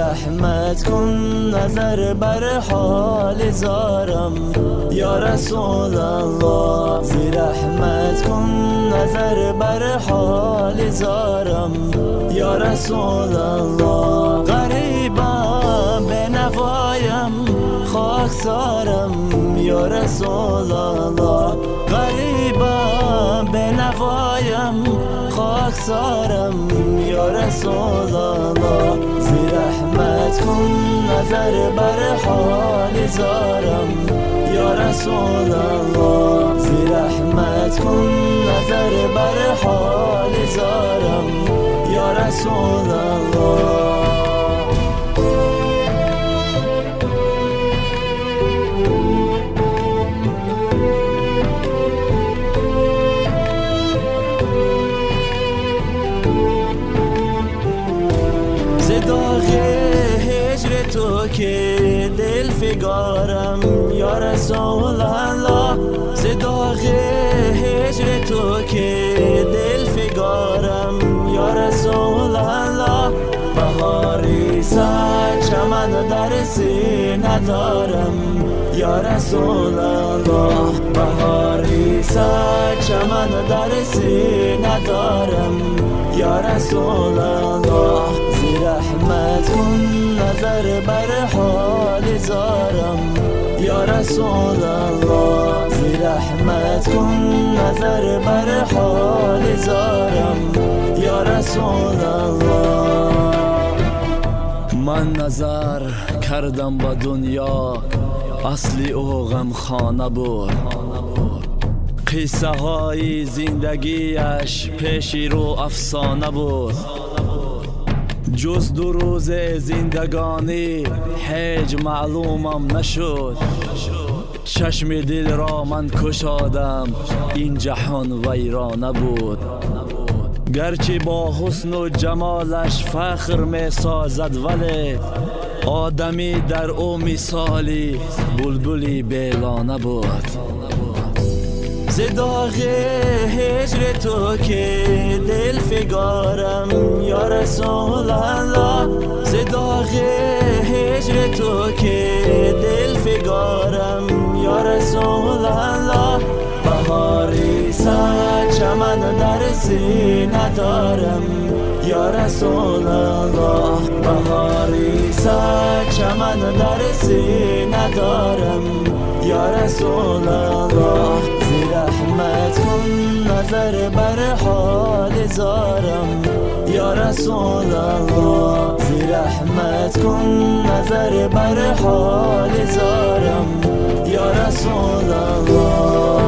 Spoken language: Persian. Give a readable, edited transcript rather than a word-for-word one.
رحمت کن نظر بر حال زارم یا رسول الله. زی رحمت کن نظر بر حال زارم یا رسول الله. غریبم به نوایم خاکسارم یا رسول الله. غریبم به نوایم خاکسارم یا رسول الله. زی رحمت کن نظر بر حال زارم یا رسول الله. زی رحمت کن نظر بر حال زارم یا رسول الله. داغ هجر تو که دل فگارم یا رسول الله. ز داغ هجر تو که دل فگارم یا رسول الله. بهاری سر چمن در سینه دارم یا رسول الله. بهاری سر چمن در سینه دارم یا رسول الله. زی رحمت کن نظر بر حال زارم یا رسول الله. زی رحمت کن نظر بر حال زارم یا رسول الله. من نظر کردم با دنیا اصلی او غمخانه بود. قصه های زندگیش پیش رو افسانه بود. جز 2 روز زندگانی هیچ معلومم نشد. چشم دل را من کشادم این جهان ویرانه بود. گرچه با حسن و جمالش فخر می سازد ولی آدمی در او مثالی بلبلی بیلانه بود. ز داغ هجر تو که دل فگارم یا رسول الله. ز داغ هجر تو که دل فگارم یا رسول الله. بهاری سر چمن در سینه دارم یا رسول الله. بهاری سر چمن در سینه دارم یا رسول الله. زی رحمت کن نظر بر حال زارم یا رسول الله. زی رحمت کن نظر بر حال زارم یا رسول الله.